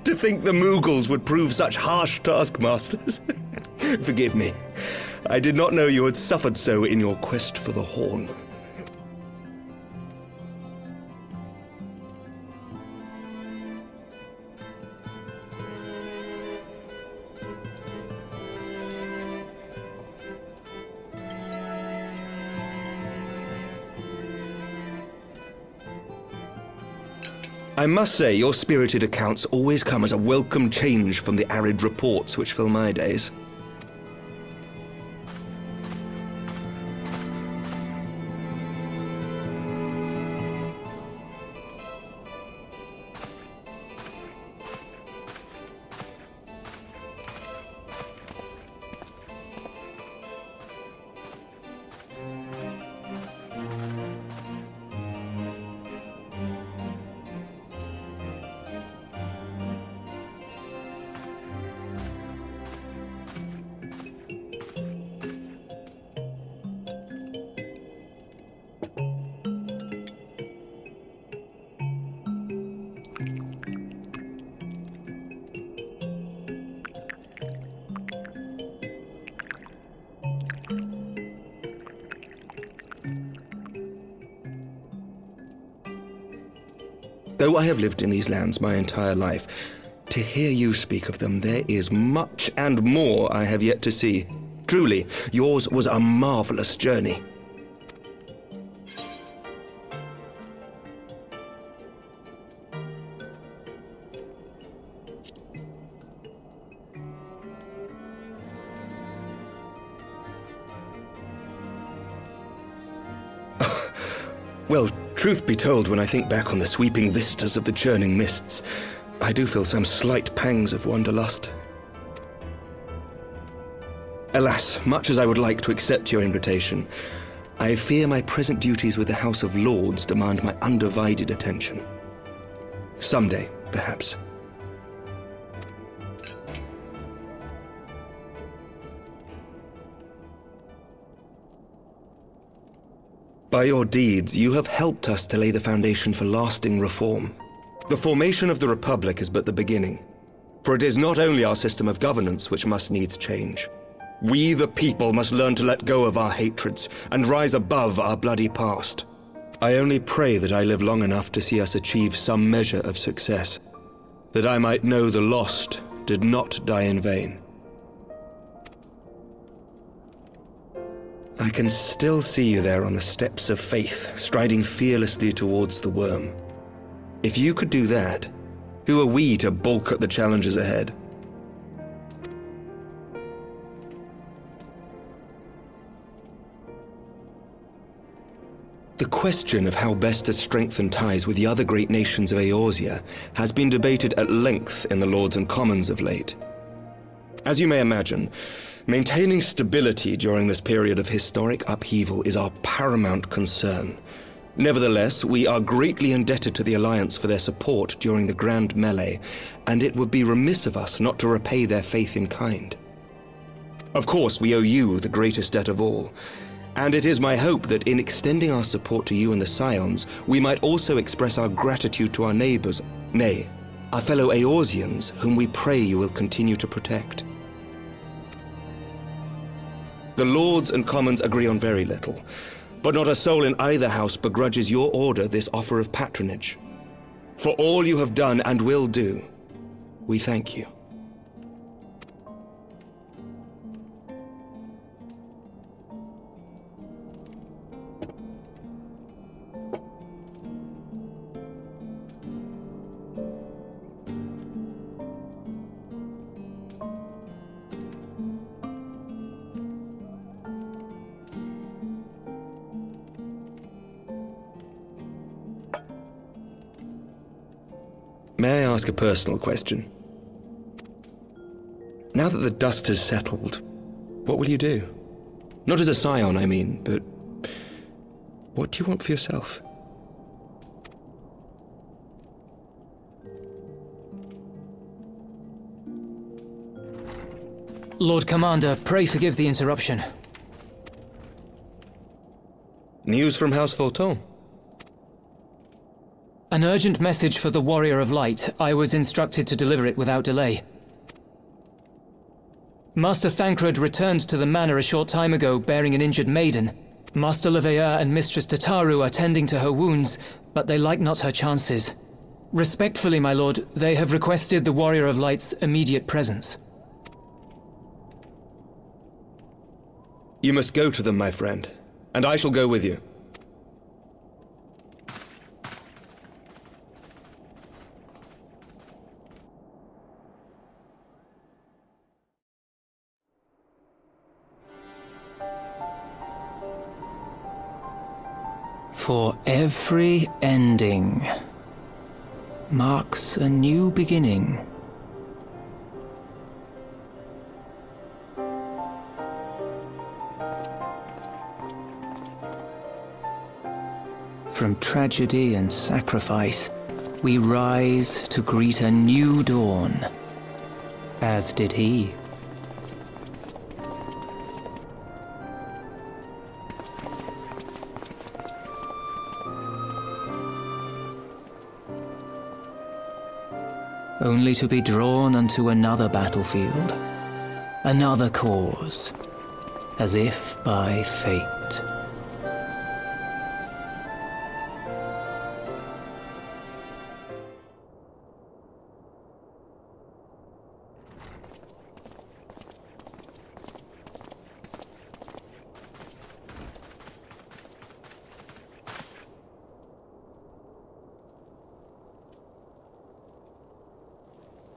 To think the Moogles would prove such harsh taskmasters. Forgive me. I did not know you had suffered so in your quest for the horn. I must say, your spirited accounts always come as a welcome change from the arid reports which fill my days. Though I have lived in these lands my entire life, to hear you speak of them, there is much and more I have yet to see. Truly, yours was a marvelous journey. Well, truth be told, when I think back on the sweeping vistas of the churning mists, I do feel some slight pangs of wanderlust. Alas, much as I would like to accept your invitation, I fear my present duties with the House of Lords demand my undivided attention. Someday, perhaps. By your deeds, you have helped us to lay the foundation for lasting reform. The formation of the Republic is but the beginning, for it is not only our system of governance which must needs change. We, the people, must learn to let go of our hatreds and rise above our bloody past. I only pray that I live long enough to see us achieve some measure of success, that I might know the lost did not die in vain. I can still see you there on the steps of faith, striding fearlessly towards the worm. If you could do that, who are we to balk at the challenges ahead? The question of how best to strengthen ties with the other great nations of Eorzea has been debated at length in the Lords and Commons of late. As you may imagine, maintaining stability during this period of historic upheaval is our paramount concern. Nevertheless, we are greatly indebted to the Alliance for their support during the Grand Melee, and it would be remiss of us not to repay their faith in kind. Of course, we owe you the greatest debt of all, and it is my hope that in extending our support to you and the Scions, we might also express our gratitude to our neighbors, nay, our fellow Eorzeans, whom we pray you will continue to protect. The Lords and Commons agree on very little, but not a soul in either house begrudges your order this offer of patronage. For all you have done and will do, we thank you. May I ask a personal question? Now that the dust has settled, what will you do? Not as a scion, I mean, but what do you want for yourself? Lord Commander, pray forgive the interruption. News from House Xelphatol? An urgent message for the Warrior of Light. I was instructed to deliver it without delay. Master Thancred returned to the manor a short time ago, bearing an injured maiden. Master Leveilleur and Mistress Tataru are tending to her wounds, but they like not her chances. Respectfully, my lord, they have requested the Warrior of Light's immediate presence. You must go to them, my friend, and I shall go with you. For every ending marks a new beginning. From tragedy and sacrifice, we rise to greet a new dawn, as did he. Only to be drawn unto another battlefield, another cause, as if by fate.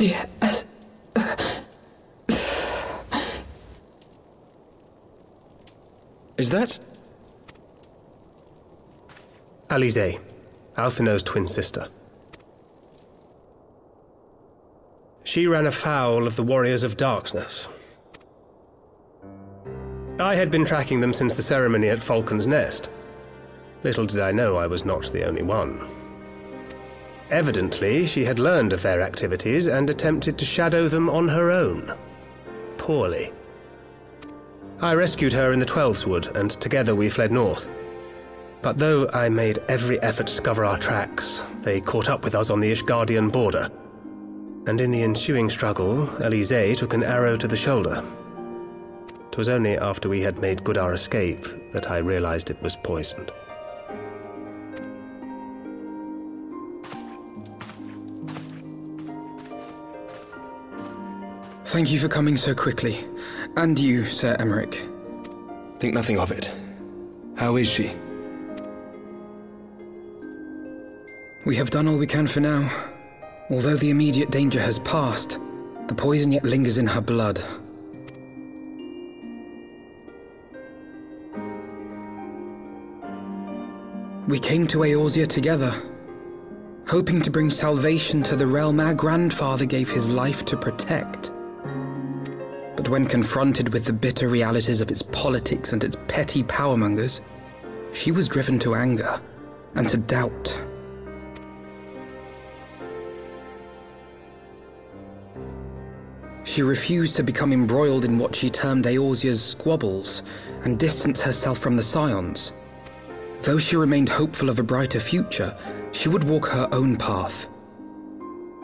Yes. Is that... Alize, Alphinaud's twin sister. She ran afoul of the Warriors of Darkness. I had been tracking them since the ceremony at Falcon's Nest. Little did I know I was not the only one. Evidently, she had learned of their activities and attempted to shadow them on her own. Poorly. I rescued her in the Twelveswood, and together we fled north. But though I made every effort to cover our tracks, they caught up with us on the Ishgardian border. And in the ensuing struggle, Alize took an arrow to the shoulder. 'Twas only after we had made good our escape that I realized it was poisoned. Thank you for coming so quickly. And you, Sir Emmerich. Think nothing of it. How is she? We have done all we can for now. Although the immediate danger has passed, the poison yet lingers in her blood. We came to Eorzea together, hoping to bring salvation to the realm our grandfather gave his life to protect. But when confronted with the bitter realities of its politics and its petty powermongers, she was driven to anger and to doubt. She refused to become embroiled in what she termed Eorzea's squabbles and distance herself from the Scions. Though she remained hopeful of a brighter future, she would walk her own path.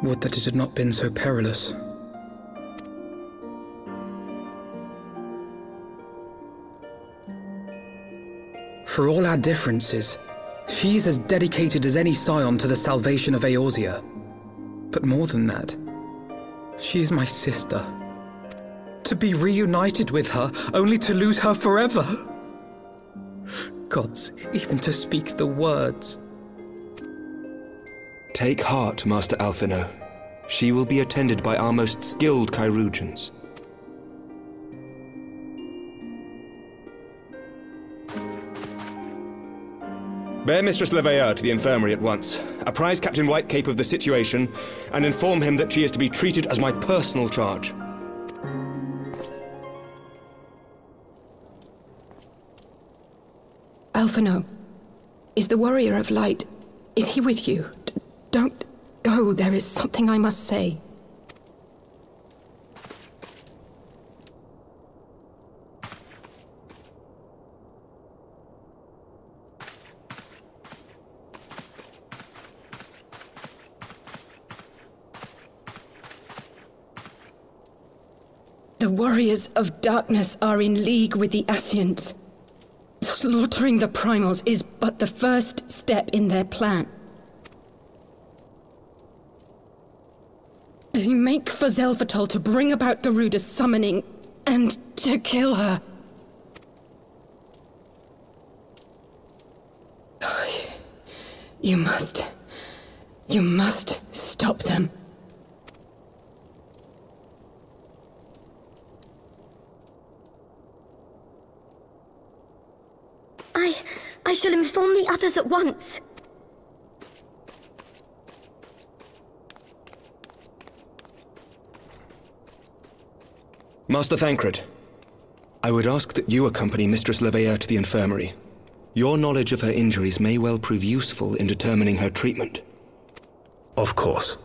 Would that it had not been so perilous. For all our differences, she is as dedicated as any Scion to the salvation of Eorzea. But more than that, she is my sister. To be reunited with her, only to lose her forever. Gods, even to speak the words. Take heart, Master Alphinaud. She will be attended by our most skilled chirurgeons. Bear Mistress Leveilleur to the infirmary at once. Apprise Captain Whitecape of the situation, and inform him that she is to be treated as my personal charge. Alphinaud, is the Warrior of Light... is he with you? Don't go, there is something I must say. The warriors of darkness are in league with the Ascients. Slaughtering the primals is but the first step in their plan. They make for Xelphatol to bring about Garuda's summoning and to kill her. You must stop them. I shall inform the others at once. Master Thancred, I would ask that you accompany Mistress Leveilleur to the infirmary. Your knowledge of her injuries may well prove useful in determining her treatment. Of course.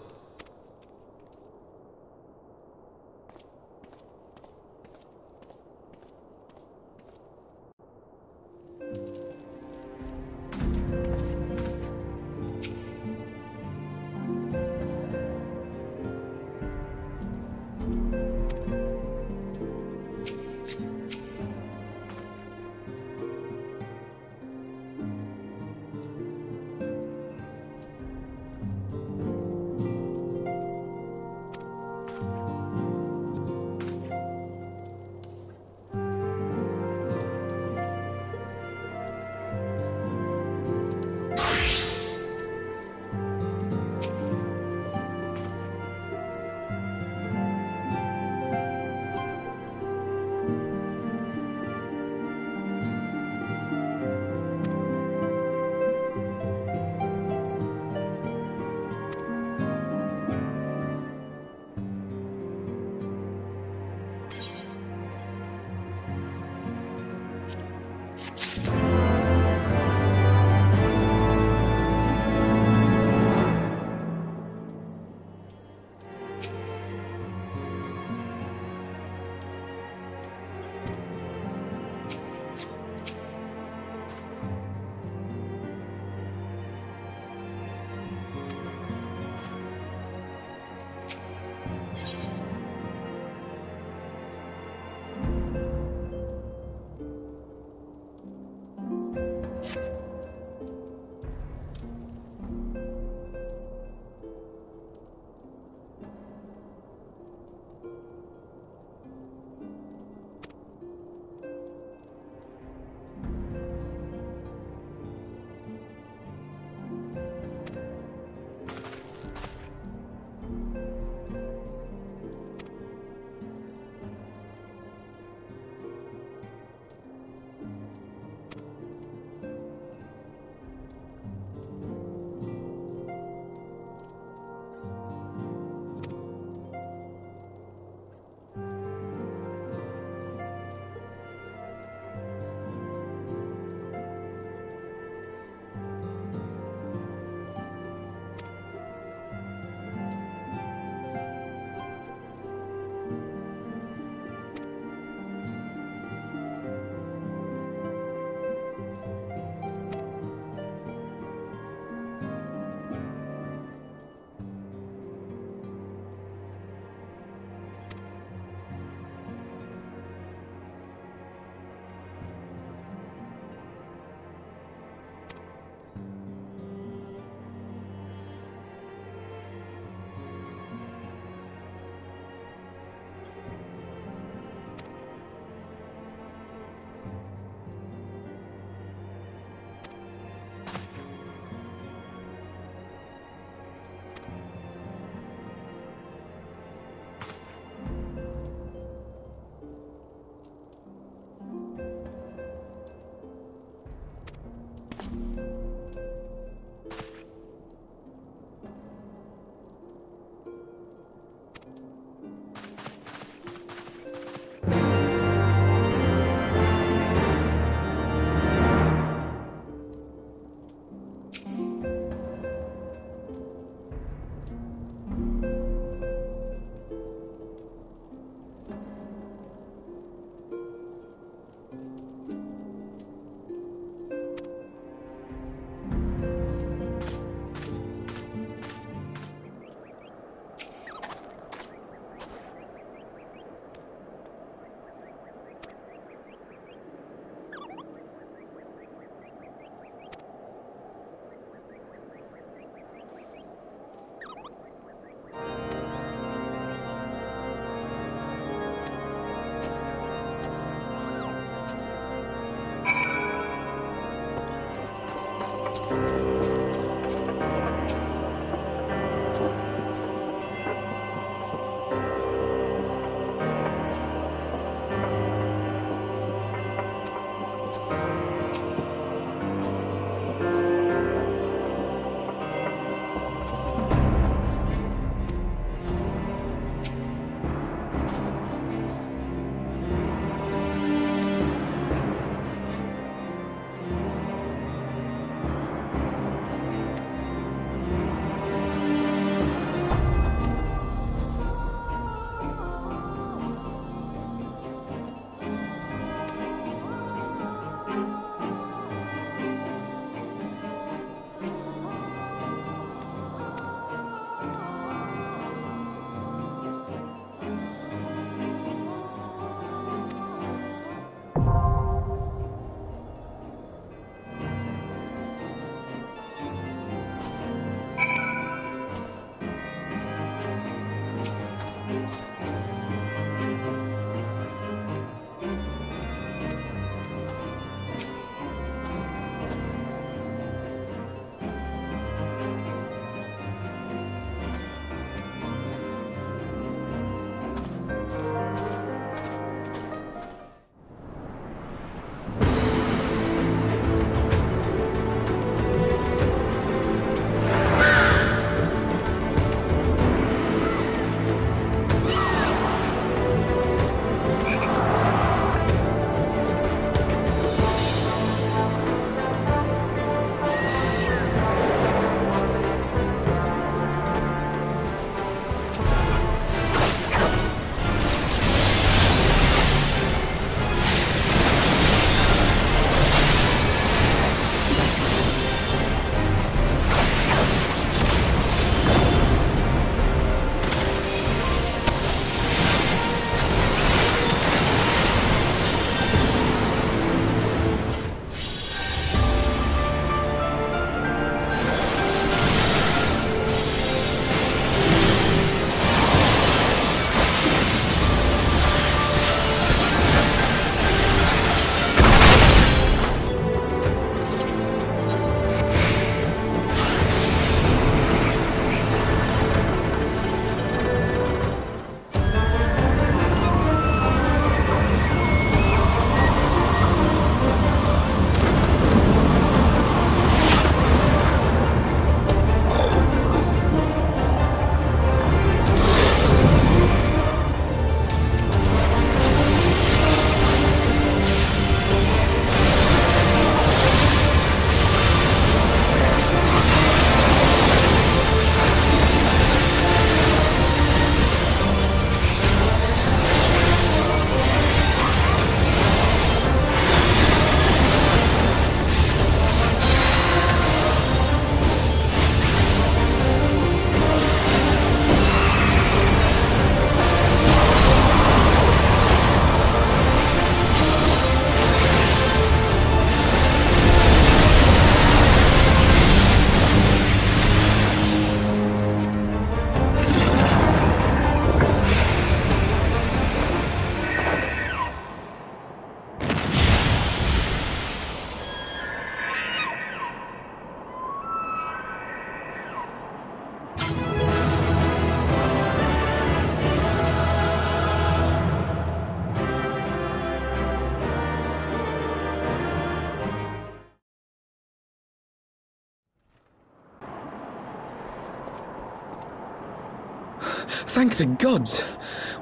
Thank the gods!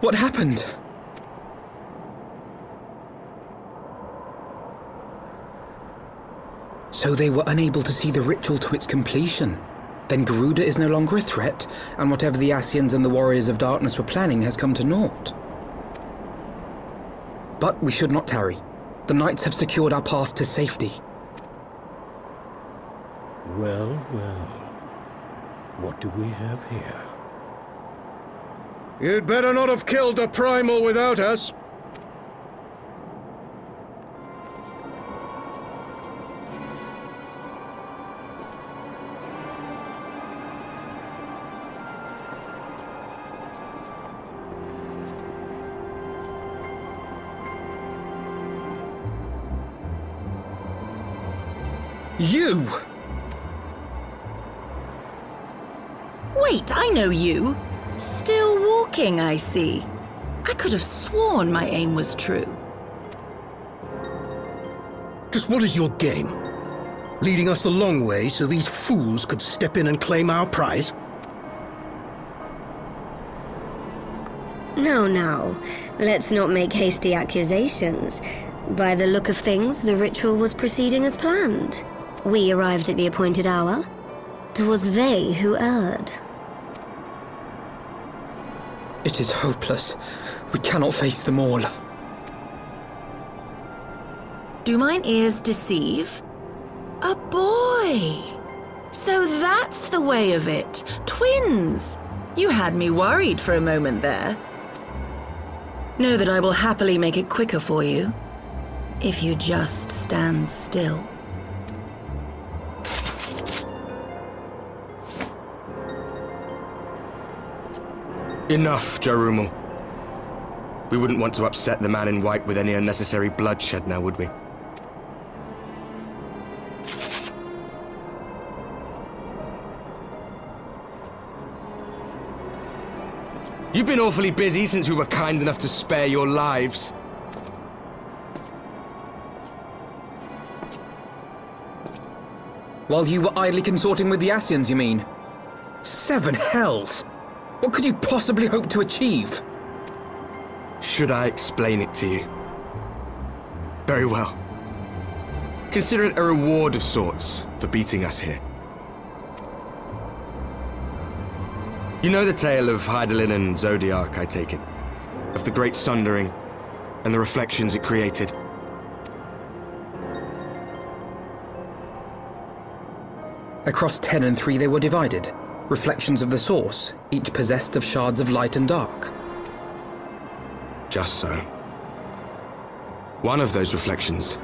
What happened? So they were unable to see the ritual to its completion. Then Garuda is no longer a threat, and whatever the Ascians and the Warriors of Darkness were planning has come to naught. But we should not tarry. The knights have secured our path to safety. Well, well. What do we have here? You'd better not have killed the Primal without us. You! Wait, I know you. Still walking, I see. I could have sworn my aim was true. Just what is your game? Leading us the long way so these fools could step in and claim our prize? Now, let's not make hasty accusations. By the look of things, the ritual was proceeding as planned. We arrived at the appointed hour. 'Twas they who erred. It is hopeless. We cannot face them all. Do mine ears deceive? A boy! So that's the way of it. Twins! You had me worried for a moment there. Know that I will happily make it quicker for you, if you just stand still. Enough, Jarumal. We wouldn't want to upset the man in white with any unnecessary bloodshed now, would we? You've been awfully busy since we were kind enough to spare your lives. While you were idly consorting with the Ascians, you mean? 7 hells! What could you possibly hope to achieve? Should I explain it to you? Very well. Consider it a reward of sorts for beating us here. You know the tale of Hydaelyn and Zodiark, I take it? Of the Great Sundering and the reflections it created? Across 10 and 3 they were divided. Reflections of the source, each possessed of shards of light and dark. Just so. One of those reflections,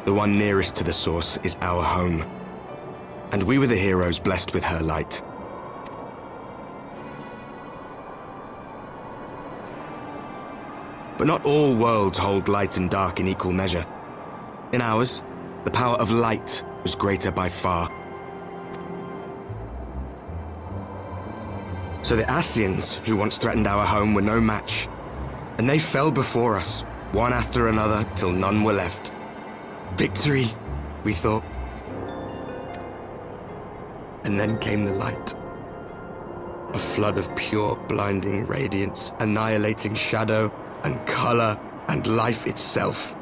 the one nearest to the source, is our home. And we were the heroes blessed with her light. But not all worlds hold light and dark in equal measure. In ours, the power of light was greater by far. So the Ascians, who once threatened our home, were no match. And they fell before us, one after another, till none were left. Victory, we thought. And then came the light. A flood of pure, blinding radiance, annihilating shadow and color and life itself.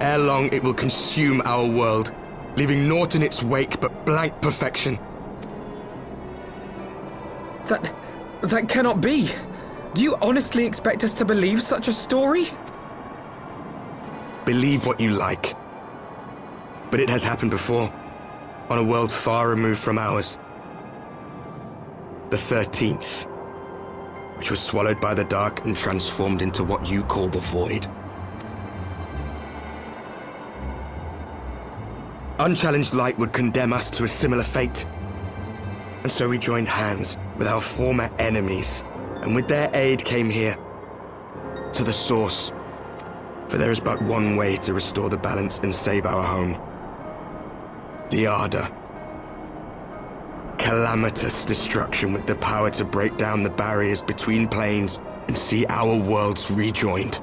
Ere long, it will consume our world, leaving naught in its wake but blank perfection. That cannot be. Do you honestly expect us to believe such a story? Believe what you like. But it has happened before, on a world far removed from ours. The 13th, which was swallowed by the dark and transformed into what you call the Void. Unchallenged light would condemn us to a similar fate. And so we joined hands with our former enemies, and with their aid came here, to the source. For there is but one way to restore the balance and save our home. The Ardor. Calamitous destruction with the power to break down the barriers between planes and see our worlds rejoined.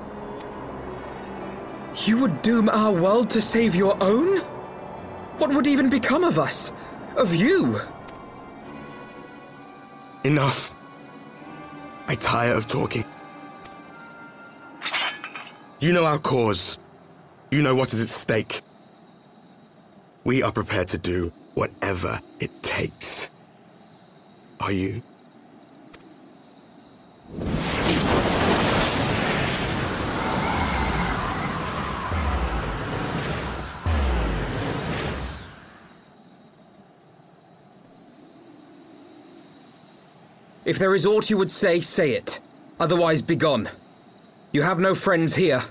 You would doom our world to save your own? What would even become of us? Of you? Enough. I tire of talking. You know our cause. You know what is at stake. We are prepared to do whatever it takes. Are you? If there is aught you would say, say it. Otherwise, begone. You have no friends here.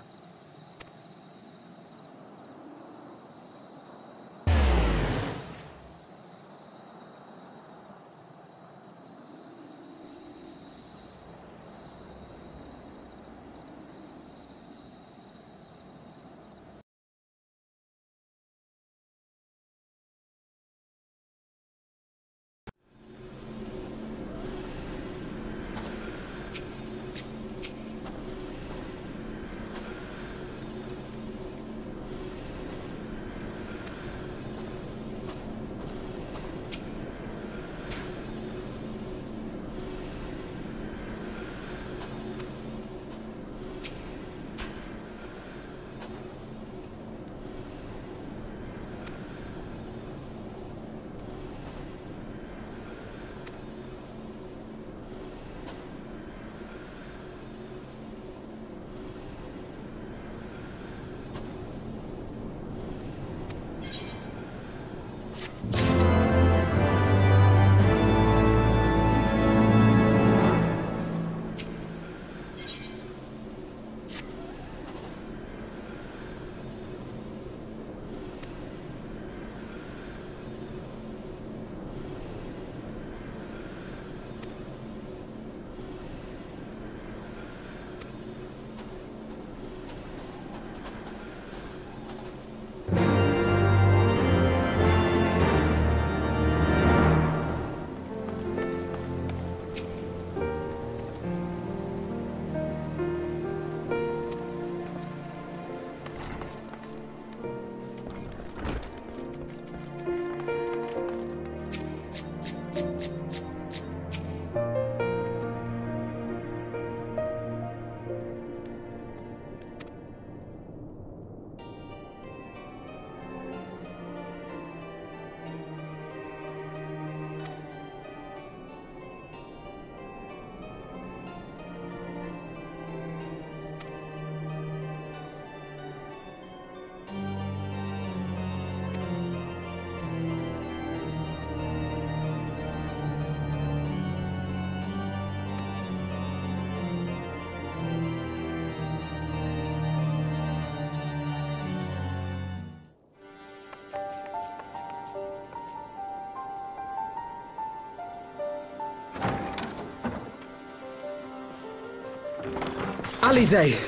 Alize,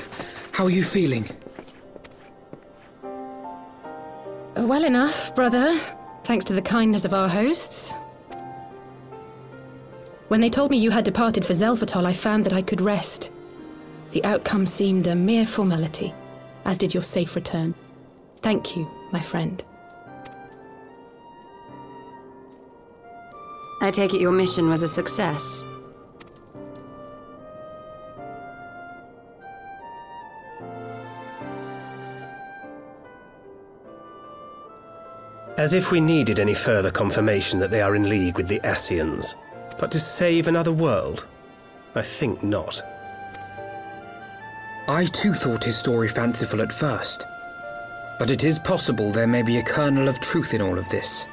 how are you feeling? Well enough, brother. Thanks to the kindness of our hosts. When they told me you had departed for Xelphatol, I found that I could rest. The outcome seemed a mere formality, as did your safe return. Thank you, my friend. I take it your mission was a success. As if we needed any further confirmation that they are in league with the Ascians. But to save another world? I think not. I too thought his story fanciful at first. But it is possible there may be a kernel of truth in all of this.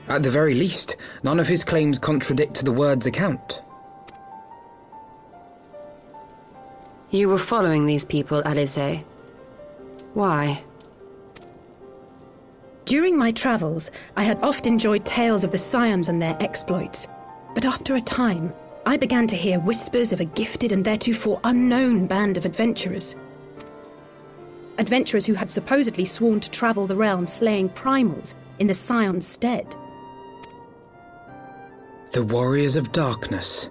At the very least, none of his claims contradict the word's account. You were following these people, Alize. Why? During my travels, I had oft enjoyed tales of the Scions and their exploits. But after a time, I began to hear whispers of a gifted and theretofore unknown band of adventurers. Adventurers who had supposedly sworn to travel the realm slaying primals in the Scion's stead. The Warriors of Darkness.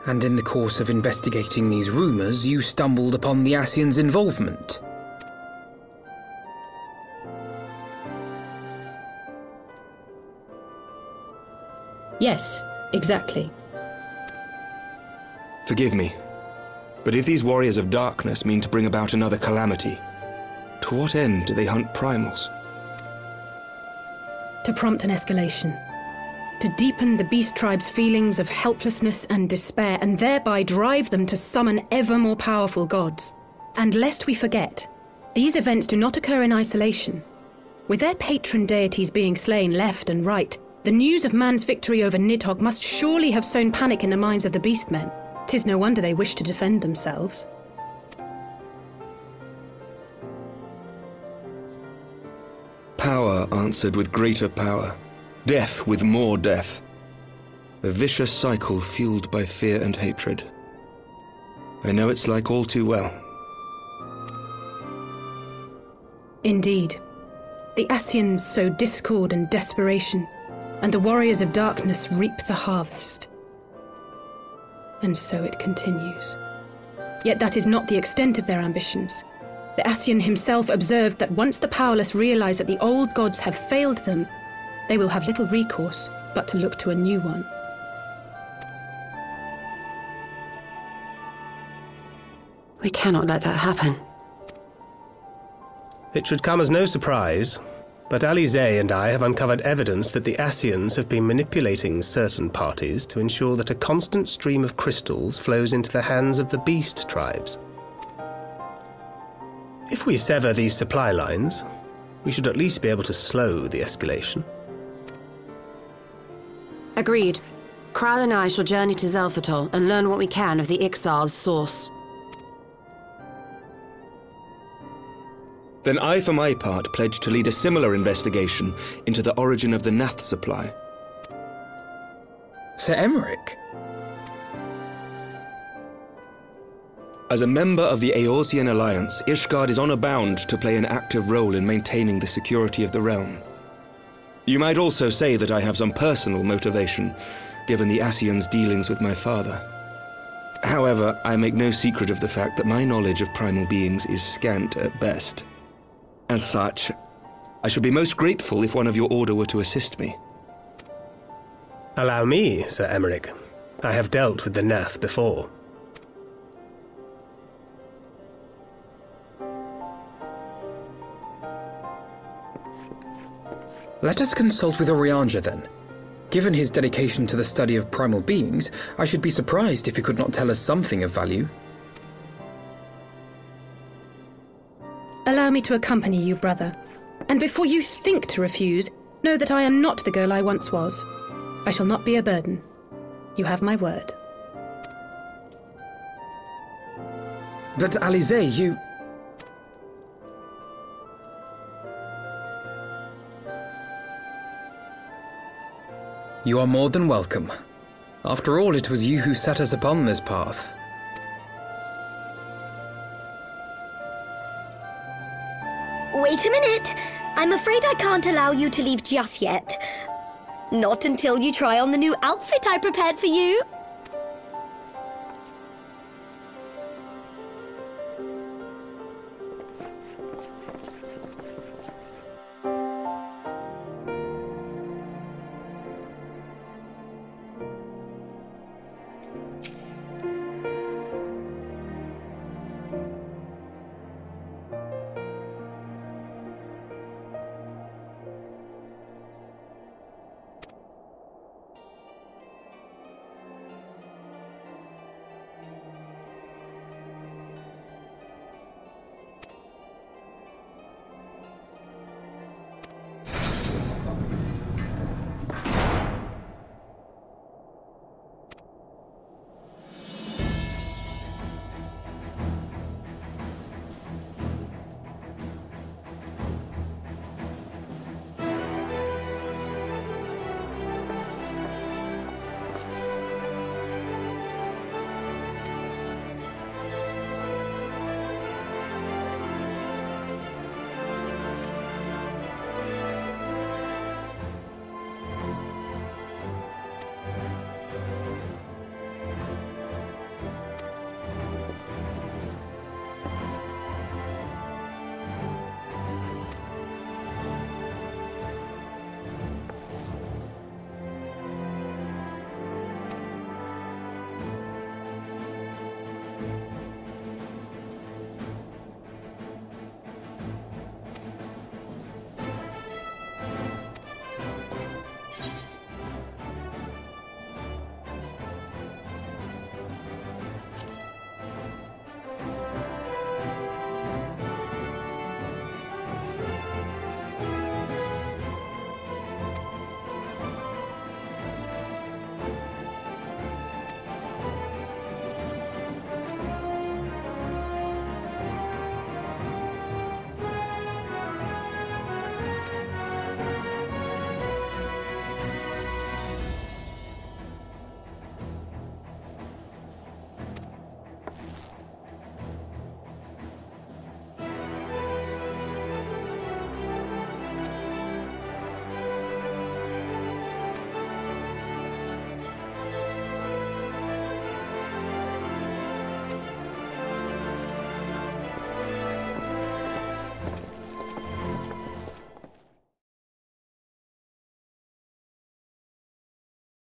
And in the course of investigating these rumors, you stumbled upon the Ascians' involvement. Yes, exactly. Forgive me, but if these warriors of darkness mean to bring about another calamity, to what end do they hunt primals? To prompt an escalation. To deepen the beast tribe's feelings of helplessness and despair, and thereby drive them to summon ever more powerful gods. And lest we forget, these events do not occur in isolation. With their patron deities being slain left and right, the news of man's victory over Nidhogg must surely have sown panic in the minds of the beastmen. 'Tis no wonder they wish to defend themselves. Power answered with greater power. Death with more death. A vicious cycle fueled by fear and hatred. I know its like all too well. Indeed. The Ascians sow discord and desperation, and the warriors of darkness reap the harvest. And so it continues. Yet that is not the extent of their ambitions. The Ascian himself observed that once the powerless realize that the old gods have failed them, they will have little recourse but to look to a new one. We cannot let that happen. It should come as no surprise, but Alizé and I have uncovered evidence that the Ascians have been manipulating certain parties to ensure that a constant stream of crystals flows into the hands of the beast tribes. If we sever these supply lines, we should at least be able to slow the escalation. Agreed. Kral and I shall journey to Xelphatol and learn what we can of the Ixal's source. Then I, for my part, pledge to lead a similar investigation into the origin of the Nath supply. Sir Emmerich? As a member of the Eorzean Alliance, Ishgard is honor bound to play an active role in maintaining the security of the realm. You might also say that I have some personal motivation, given the Ascians' dealings with my father. However, I make no secret of the fact that my knowledge of primal beings is scant at best. As such, I should be most grateful if one of your order were to assist me. Allow me, Sir Emmerich. I have dealt with the Nath before. Let us consult with Orianja then. Given his dedication to the study of primal beings, I should be surprised if he could not tell us something of value. Allow me to accompany you, brother. And before you think to refuse, know that I am not the girl I once was. I shall not be a burden. You have my word. But Alizé, you... You are more than welcome. After all, it was you who set us upon this path. Wait a minute. I'm afraid I can't allow you to leave just yet. Not until you try on the new outfit I prepared for you.